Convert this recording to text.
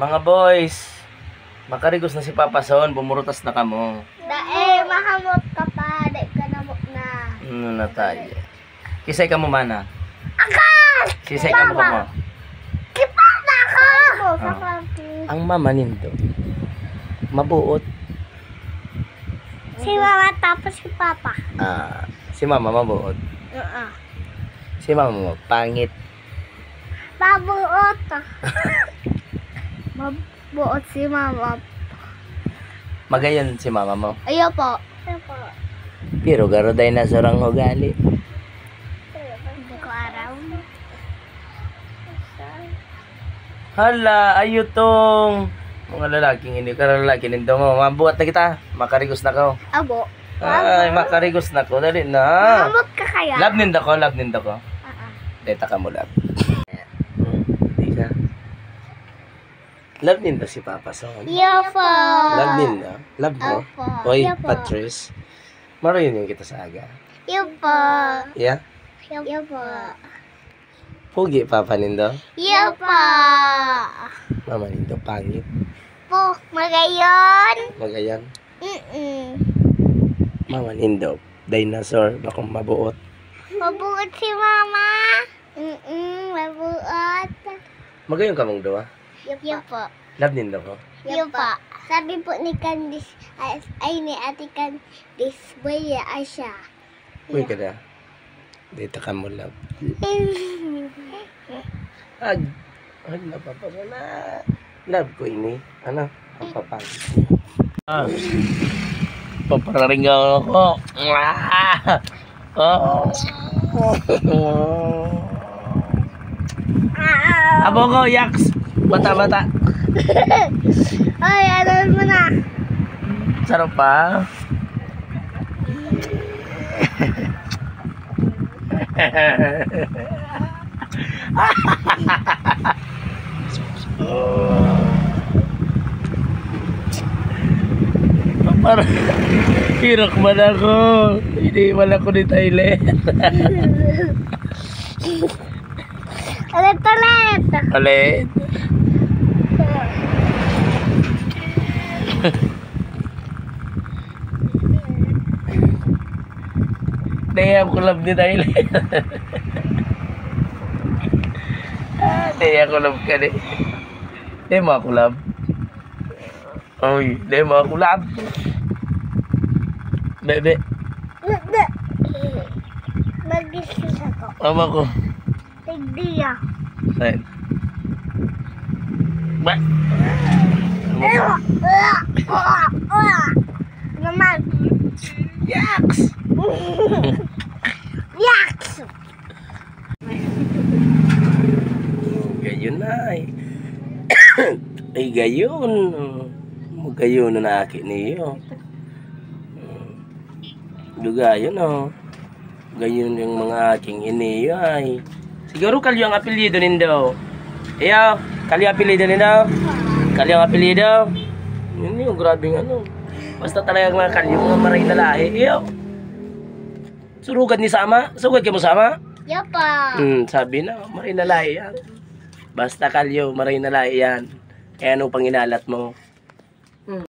Mga boys, makarigos na si Papa Son, bumurutas na kamo. Dae, mahamot ka pa, dae ka namok na. Ano na tayo? Kisay ka mo mana? Akas! Kisay ka mo ka mo? Kipa na ako! Ang mama nindo, mabuot. Si mama tapos si papa. Si mama mabuot. Si mama mo, pangit. Mabuot. Mabuot si mama. Magayon si mama mo. Ayo po. Pero garo dinosaur ang ugali. Hindi ko araw. Hala, ayo tong mga lalaking hindi ka lalaki nindo mo. Mabuhat na kita. Makarigos na ko. Abo. Ay, makarigos na ko. Dali na. Mahamot ka kaya? Love nindo ko, love nindo ko. Deta ka mo love. Hindi ka. Love nindo si Papa Son. Iyo po. Love nindo. Love mo. Opo. Hoy, Iyo po. Patrice. Maroon yung kita sa aga. Iyo po. Yeah? Iyo po. Pugi, Papa nindo. Iyo po. Mama nindo, pangit. Po, magayon. Magayan. Mm-mm. Mama nindo, dinosaur. Bakong mabuot. Mabuot si mama. Mabuot. Magayon ka mong duwa. Iyo po. Love nindo ko. Iyo po. Sabi po ni Candice, ay ni Ate Candice, boy, ay siya. Uy ka na. Dito ka mo love. Ag na Papa mo na. Love ko ini. Ano? Ang papangit. Papararingaw ako. Abo ko, yaks. Bata-bata. Ay, alam mo na. Sarap pa. Parang hirok man ako. Hindi man ako ni Thailand. Ulit. Ulit. Daya ko love ni Thailand. Daya ko love ka ni. Daya mo ako love. Oy, daya mo ako love. Bebe. Mag-isis ako. Mama ko. Tigdiya. Saan? Ba? Naman. Yaks! Yaks! Gayon na ay. Ay gayon. Gayon na akin niyo. Gayon o. Gayon yung mga aking iniyo ay. Siguro kalyo ang apelyido nindo. Iyo, kalyo apelyido nindo. Kalyo ang apelyido. Yun yung grabing ano. Basta talagang mga kalyo mga maray na lahi. Iyo. Surugad ni Sama. Sugad ka mo Sama? Yapa. Sabi na, maray na lahi yan. Basta kalyo, maray na lahi yan. Kaya ano pang inalat mo?